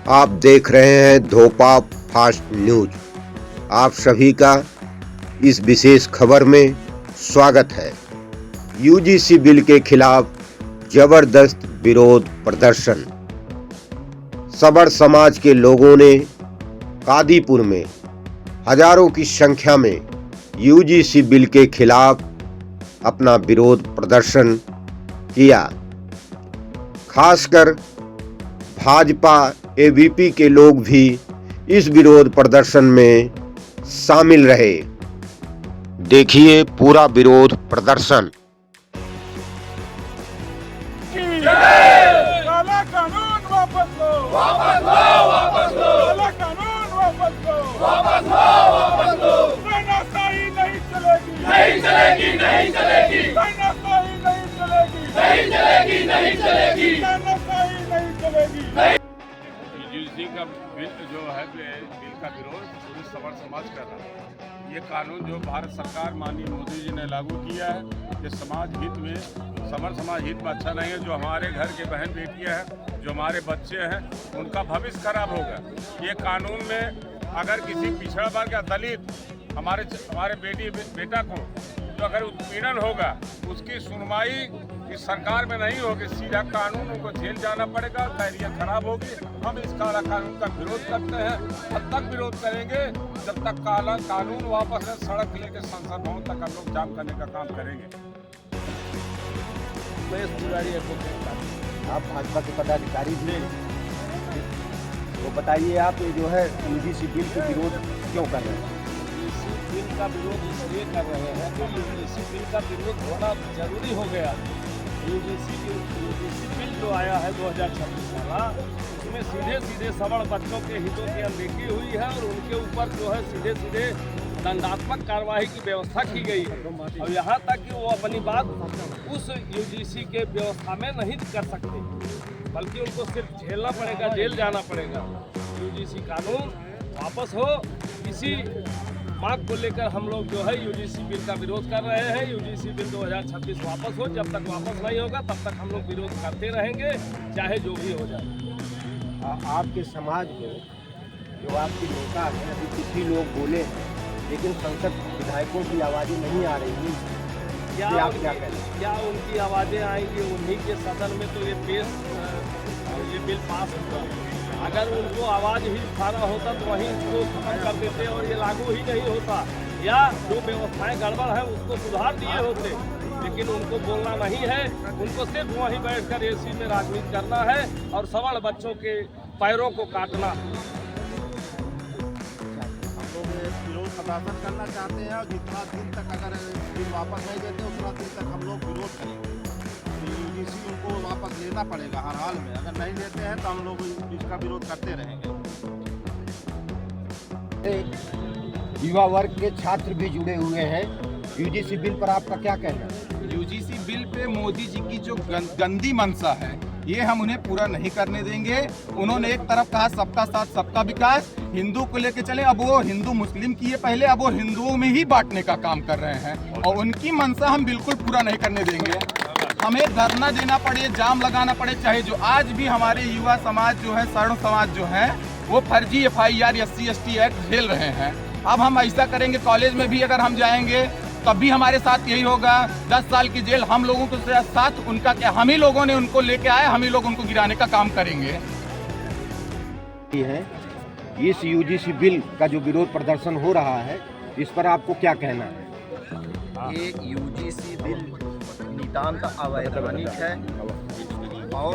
आप देख रहे हैं धोपा फास्ट न्यूज। आप सभी का इस विशेष खबर में स्वागत है। यूजीसी बिल के खिलाफ जबरदस्त विरोध प्रदर्शन। सबर समाज के लोगों ने कादीपुर में हजारों की संख्या में यूजीसी बिल के खिलाफ अपना विरोध प्रदर्शन किया। खासकर भाजपा एबीपी के लोग भी इस विरोध प्रदर्शन में शामिल रहे। देखिए पूरा विरोध प्रदर्शन। काला कानून वापस लो, वापस लो, वापस लो। काला कानून वापस लो, वापस लो, वापस लो। तानाशाही नहीं चलेगी, नहीं चलेगी, नहीं चलेगी। तानाशाही नहीं चलेगी, नहीं चलेगी, नहीं चलेगी। तानाशाही नहीं चलेगी। यूजीसी का बिल जो है बिल का विरोध पूरे सबर समाज कर रहा है। ये कानून जो भारत सरकार माननीय मोदी जी ने लागू किया है, ये समाज हित में, सबर समाज हित में अच्छा नहीं है। जो हमारे घर के बहन बेटियां हैं, जो हमारे बच्चे हैं, उनका भविष्य खराब होगा। ये कानून में अगर किसी पिछड़ा वर्ग या दलित हमारे बेटा को जो अगर उत्पीड़न होगा, उसकी सुनवाई इस सरकार में नहीं होगी, सीधा कानून उनको जेल जाना पड़ेगा, कैरियर खराब होगी। हम इस काला कानून का विरोध करते हैं। तब तक विरोध करेंगे जब तक काला कानून वापस है। सड़क लेकर संसद भवन तक हम लोग जाम करने का काम करेंगे। आप भाजपा के पदाधिकारी भी, तो बताइए आप जो है यूजीसी बिल के विरोध क्यों कर रहे हैं? यूजीसी बिल का विरोध इसलिए कर रहे हैं कि यूजीसी बिल का विरोध होना जरूरी हो गया। यूजीसी बिल जो आया है 2026 वाला, उसमें सीधे सवर्ण बच्चों के हितों की अनदेखी हुई है और उनके ऊपर जो है सीधे दंडात्मक कार्रवाई की व्यवस्था की गई है। और यहाँ तक कि वो अपनी बात उस यूजीसी के व्यवस्था में नहीं कर सकते, बल्कि उनको सिर्फ झेलना पड़ेगा, जेल जाना पड़ेगा। यूजीसी कानून वापस हो, इसी मांग को लेकर हम लोग जो है यूजीसी बिल का विरोध कर रहे हैं। यूजीसी बिल 2026 वापस हो। जब तक वापस नहीं होगा तब तक हम लोग विरोध करते रहेंगे, चाहे जो भी हो जाए। आपके समाज में जो आपके नेता हैं, अभी कुछ ही लोग बोले हैं, लेकिन संसद विधायकों की आवाज़ें नहीं आ रही हैं। आप क्या कहें? क्या उनकी आवाज़ें आएंगी? उन्हीं के सदन में तो ये बिल पास हुआ। अगर उनको आवाज़ ही उठाना होता तो वहीं इसको खत्म कर देते और ये लागू ही नहीं होता, या जो व्यवस्थाएं गड़बड़ है उसको सुधार दिए होते। लेकिन उनको बोलना नहीं है, उनको सिर्फ वहीं बैठकर एसी में राजनीति करना है और सवर्ण बच्चों के पैरों को काटना। विरोध प्रदर्शन करना चाहते हैं और जितना दिन तक अगर बिल वापस नहीं देते उतना दिन तक हम लोग विरोध करेंगे। यूजीसी उनको वापस लेना पड़ेगा हर हाल में। अगर नहीं लेते हैं तो हम लोग इसका विरोध करते रहेंगे। युवा वर्ग के छात्र भी जुड़े हुए हैं। यूजीसी बिल पर आपका क्या कहना है? UGC bill pay Modi ji की जो गंदी मंशा है, ये हम उन्हें पूरा नहीं करने देंगे। उन्होंने एक तरफ कहा सबका साथ सबका विकास, हिंदू को लेके चले, अब वो हिंदू मुस्लिम किए पहले, अब वो हिंदुओं में ही बांटने का काम कर रहे हैं और उनकी मंशा हम बिल्कुल पूरा नहीं करने देंगे। हमें धरना देना पड़े, जाम लगाना पड़े, चाहे जो आज भी हमारे युवा समाज जो है, सवर्ण समाज जो है, वो फर्जी FIR SC/ST एक्ट झेल रहे हैं। अब हम ऐसा करेंगे, कॉलेज में भी अगर हम जाएंगे तब भी हमारे साथ यही होगा। 10 साल की जेल हम लोगों के साथ, उनका क्या? हम ही लोगों ने उनको लेके आए, हम ही लोग उनको गिराने का काम करेंगे। इस यूजीसी बिल का जो विरोध प्रदर्शन हो रहा है, इस पर आपको क्या कहना है? ये यूजीसी बिल नितांत अवैधानिक है और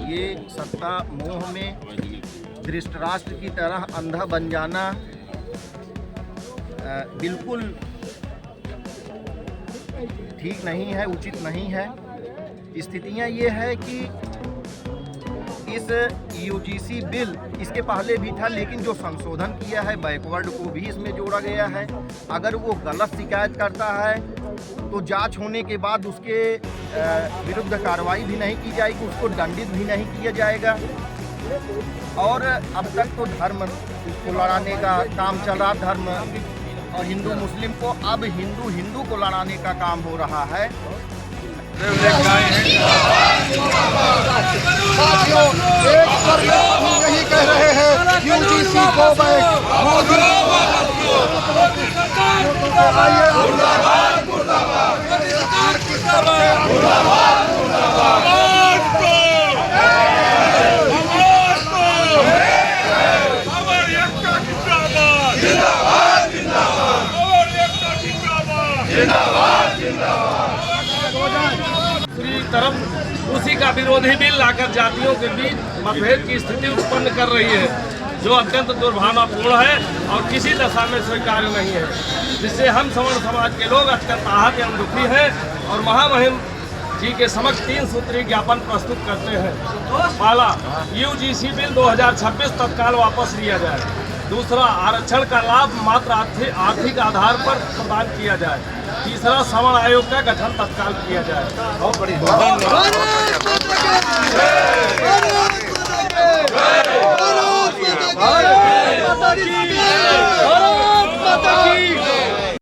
ये सत्ता मोह में धृतराष्ट्र की तरह अंधा बन जाना बिल्कुल ठीक नहीं है, उचित नहीं है। स्थितियां ये है कि इस यूजीसी बिल इसके पहले भी था, लेकिन जो संशोधन किया है बैकवर्ड को भी इसमें जोड़ा गया है। अगर वो गलत शिकायत करता है तो जांच होने के बाद उसके विरुद्ध कार्रवाई भी नहीं की जाएगी, उसको दंडित भी नहीं किया जाएगा। और अब तक तो धर्म को लड़ाने का काम चल रहा, धर्म और हिंदू मुस्लिम को, अब हिंदू को लड़ाने का काम हो रहा है। साथियों, एक यही दूसरी तरफ उसी का विरोधी बिल लाकर जातियों के बीच मतभेद की स्थिति उत्पन्न कर रही है, जो अत्यंत दुर्भावनापूर्ण है और किसी दशा में स्वीकार्य नहीं है, जिससे हम सवर्ण समाज के लोग अत्यंत आहत एवं दुखी हैं और महामहिम जी के समक्ष 3 सूत्री ज्ञापन प्रस्तुत करते हैं। पहला, यूजीसी बिल 2026 तत्काल वापस लिया जाए। दूसरा, आरक्षण का लाभ मात्र आर्थिक आधार पर प्रदान किया जाए। तीसरा, सवर्ण आयोग का गठन तत्काल किया जाए। बहुत बड़ी